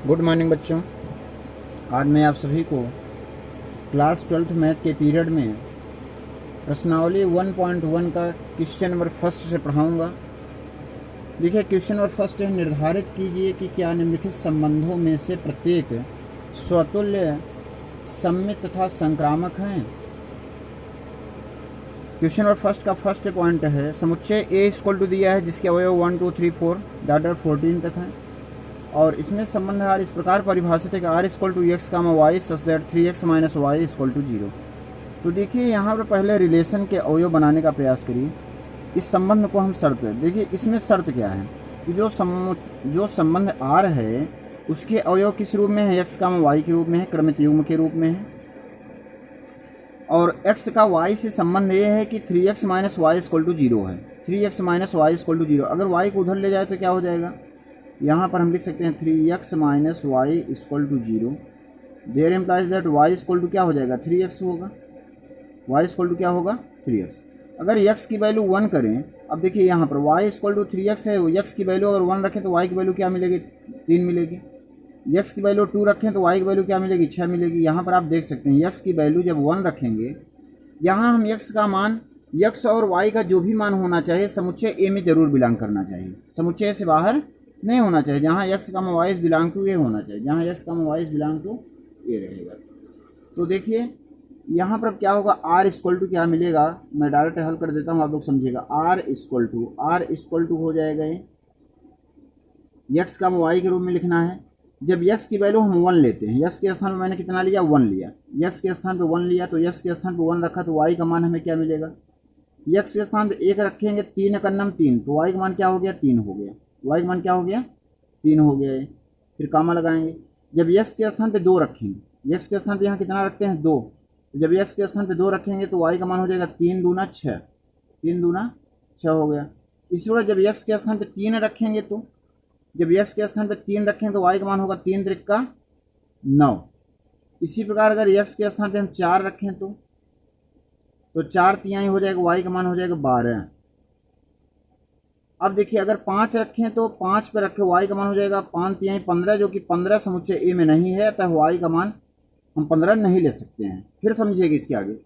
Good morning बच्चों। आज मैं आप सभी को क्लास 12th मैथ के पीरियड में प्रश्नावली 1.1 का क्वेश्चन नंबर फर्स्ट से पढ़ाऊंगा। देखिए, क्वेश्चन नंबर फर्स्ट है, निर्धारित कीजिए कि क्या निम्नलिखित संबंधों में से प्रत्येक स्वतुल्य, सममित तथा संक्रामक हैं। क्वेश्चन नंबर फर्स्ट का फर्स्ट पॉइंट है, समुच्चय ए इक्वल टू दिया है जिसके अवयव 1 2 3 4 डाटा 14 तक हैं और इसमें संबंध आर इस प्रकार परिभाषित है कि R equal to X comma Y such that 3x minus Y equal to 0। तो देखिए, यहाँ पर पहले रिलेशन के अवयव बनाने का प्रयास करिए। इस संबंध को हम शर्त, देखिए इसमें शर्त क्या है कि जो संबंध आर है उसके अवयव किस रूप में है, एक्स कामा वाई के रूप में है, क्रमित युग्म के रूप में है। और x का y से संबंध ये है कि 3x minus Y equal to 0 है। 3x minus Y equal to 0, अगर y को उधर ले जाए तो क्या हो जाएगा, यहाँ पर हम लिख सकते हैं 3x minus Y equal to 0। There implies that y equal to क्या हो जाएगा, 3x होगा। y इक्वल टू क्या होगा, 3x। अगर x की वैल्यू 1 करें, अब देखिए यहाँ पर y इक्वल टू 3x है, x की वैल्यू अगर 1 रखें तो y की वैल्यू क्या मिलेगी, 3 मिलेगी। x की वैल्यू 2 रखें तो y की वैल्यू क्या मिलेगी, 6 मिलेगी। यहाँ पर आप देख सकते हैं x की वैल्यू जब 1 रखेंगे, यहाँ हम x का मान, x और y का जो भी मान होना चाहिए समुच्चय ए में जरूर बिलोंग करना चाहिए, समुच्चय से बाहर नहीं होना चाहिए। जहाँ x का वाई बिलोंग टू ए होना चाहिए, जहाँ x का वाई बिलोंग टू ए रहेगा। तो देखिए यहाँ पर क्या होगा, r इक्वल टू क्या मिलेगा, मैं डायरेक्ट हल कर देता हूँ, आप लोग समझिएगा। r इक्वल टू हो जाएगा ये x का y के रूप में लिखना है। जब x की वैल्यू हम 1 लेते हैं, x के स्थान पर मैंने कितना लिया, 1 लिया, x के स्थान पर 1 लिया, तो x के स्थान पर 1 रखा तो y का मान हमें क्या मिलेगा, x के स्थान पर 1 रखेंगे, 3 का नम 3, तो y का मान क्या हो गया, 3 हो गया। y का मान क्या हो गया, 3 हो गया है। फिर कामा लगाएंगे। जब x के स्थान पे 2 रखेंगे, x के स्थान पे यहाँ कितना रखते हैं, 2, तो जब x के स्थान पे 2 रखेंगे तो y का मान हो जाएगा 3 दूना 6, 3 दूना 6 हो गया। इसी प्रकार जब x के स्थान पे 3 रखेंगे, तो जब x के स्थान पे 3 रखेंगे तो y का मान होगा 3 त्रिका 9। इसी प्रकार अगर x के स्थान पे हम 4 रखें तो 4 तिहाई हो जाएगा, y का मान हो जाएगा 12। अब देखिए अगर 5 रखें तो 5 पे रखे y का मान हो जाएगा 5 तिहाई 15, जो कि 15 समुच्चय ए में नहीं है, अतः y का मान हम 15 नहीं ले सकते हैं। फिर समझिएगा इसके आगे,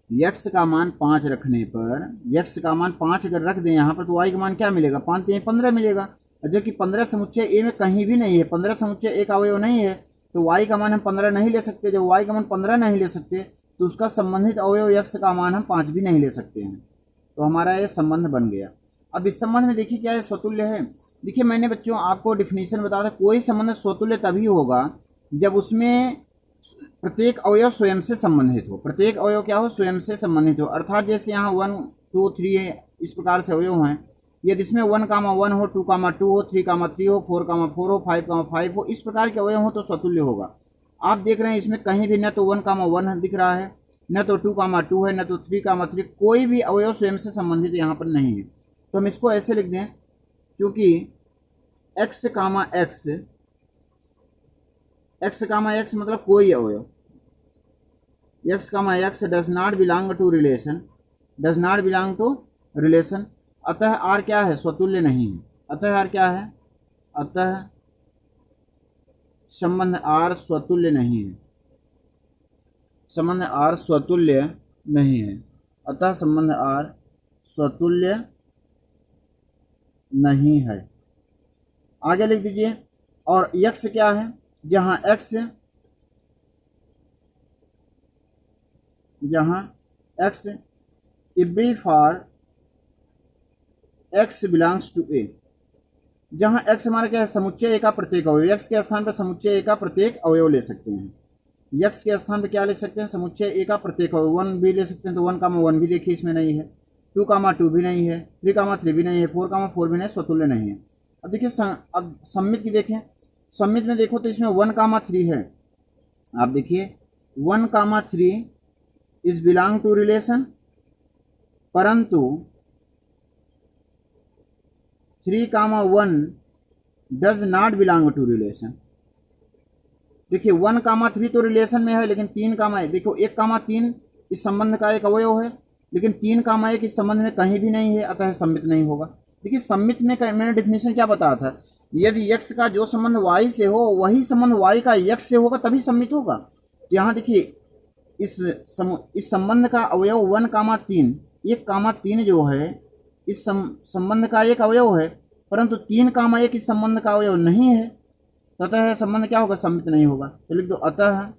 x का मान 5 रखने पर, x का मान 5 अगर रख दें यहाँ पर तो y का मान क्या मिलेगा, 5 तिहाई 15 मिलेगा, जो कि 15 समुच्चय ए में कहीं भी नहीं है, 15 समुच्चय ए का अवयव नहीं है, तो y का मान हम 15 नहीं ले सकते। जब y का मान 15 नहीं ले सकते तो उसका संबंधित अवयव x का मान हम 5 भी नहीं ले सकते हैं। तो हमारा ये संबंध बन गया। अब इस संबंध में देखिए क्या है, स्वतुल्य है। देखिए मैंने बच्चों आपको डिफिनीशन बताया था, कोई संबंध स्वतुल्य तभी होगा जब उसमें प्रत्येक अवयव स्वयं से संबंधित हो। प्रत्येक अवयव क्या हो, स्वयं से संबंधित हो। अर्थात जैसे यहाँ 1 2 3 इस प्रकार से अवयव हैं, यदि इसमें 1, 1 हो, 2, 2 हो, 3, 3 हो, 4, 4 हो, 5, 5 हो, इस प्रकार के अवयव हो तो स्वतुल्य होगा। आप देख रहे हैं इसमें कहीं भी न तो 1, 1 दिख रहा है, न तो 2, 2 है, न तो 3, 3, कोई भी अवयव स्वयं से संबंधित यहाँ पर नहीं है। तो हम इसको ऐसे लिख दें, क्योंकि x कामा x मतलब कोई अवयव, x comma x does not belong to relation, अतः r क्या है, स्वतुल्य नहीं है। अतः r क्या है, अतः संबंध r स्वतुल्य नहीं है, संबंध r स्वतुल्य नहीं है, अतः संबंध r स्वतुल्य नहीं है। आगे लिख दीजिए। और x क्या है, जहां x every for x belongs to A, जहां x हमारा क्या है, समुच्चय ए का प्रत्येक अवयव, x के स्थान पर समुच्चय ए का प्रत्येक अवयव ले सकते हैं। x के स्थान पर क्या ले सकते हैं, समुच्चय ए का प्रत्येक अवयव। 1 भी ले सकते हैं, तो 1, 1 भी देखिए इसमें नहीं है, 2, 2 भी नहीं है, 3, 3 भी नहीं है, 4, 4 भी नहीं, स्वतुल्य नहीं है। अब देखिए अब सम्मित की देखें, सम्मित में देखो तो इसमें 1, 3 है। आप देखिए 1, 3 इज बिलोंग टू रिलेशन, परंतु 3, 1 does not belong to relation. देखिए 1, 3 तो रिलेशन में है, लेकिन 3, देखो 1, 3 इस संबंध का एक अवयव है, लेकिन 3, 1 इस संबंध में कहीं भी नहीं है, अतः सम्मित नहीं होगा। देखिए सम्मित में मैंने डिफिनेशन क्या बताया था, यदि x का जो संबंध y से हो वही संबंध y का x से होगा तभी सम्मित होगा। तो यहाँ देखिए इस संबंध का अवयव 1,3, 1,3 जो है इस संबंध का एक अवयव है, परंतु 3,1 इस संबंध का अवयव नहीं है, तो अतः संबंध क्या होगा, सम्मित नहीं होगा। तो लिख दो अतः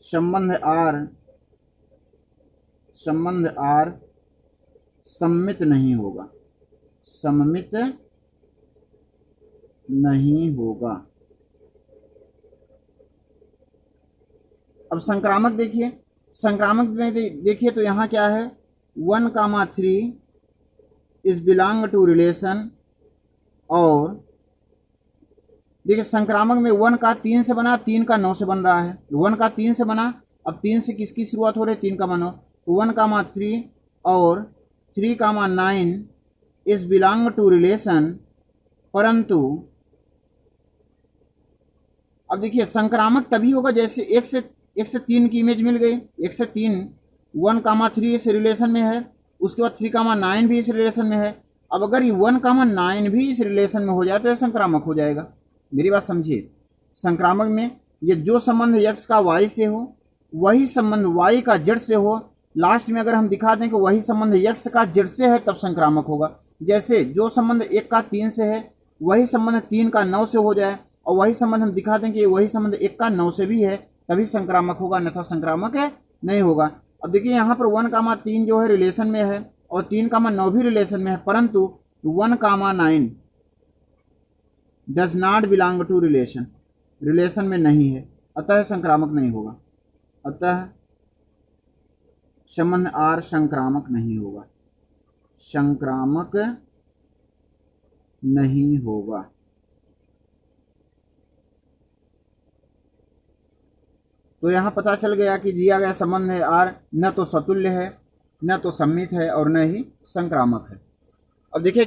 संबंध R सम्मित नहीं होगा, सम्मित नहीं होगा। अब संक्रामक देखिए, संक्रामक में देखिए तो यहाँ क्या है 1,3 इज बिलोंग टू रिलेशन, और देखिए संक्रामक में 1 का 3 से बना, 3 का 9 से बन रहा है। 1 का 3 से बना, अब 3 से किसकी शुरुआत हो रही है, 3 का 9, तो 1,3 और 3,9 इज बिलोंग टू रिलेशन, परंतु अब देखिए संक्रामक तभी होगा जैसे 1 से 3 की इमेज मिल गई। 1 से 3 1,3 इस रिलेशन में है, उसके बाद 3,9 भी इस रिलेशन में है। अब अगर ये 1,9 भी इस रिलेशन में हो जाए तो यह संक्रामक हो जाएगा। मेरी बात समझिए, संक्रामक में ये जो संबंध x का y से हो वही संबंध y का z से हो, लास्ट में अगर हम दिखा दें कि वही संबंध x का z से है तब संक्रामक होगा। जैसे जो संबंध 1 का 3 से है वही संबंध 3 का 9 से हो जाए, और वही संबंध हम दिखा दें कि वही संबंध 1 का 9 से भी है, तभी संक्रामक होगा, अन्यथा संक्रामक है नहीं होगा। अब देखिए यहाँ पर 1,3 जो है रिलेशन में है और 3,9 भी रिलेशन में है, परंतु 1,9 does not belong to relation, relation में नहीं है, अतः संक्रामक नहीं होगा। अतः संबंध R संक्रामक नहीं होगा, संक्रामक नहीं होगा। तो यहाँ पता चल गया कि दिया गया संबंध है R न तो सतुल्य है, न तो सम्मित है, और न ही संक्रामक है। अब देखिए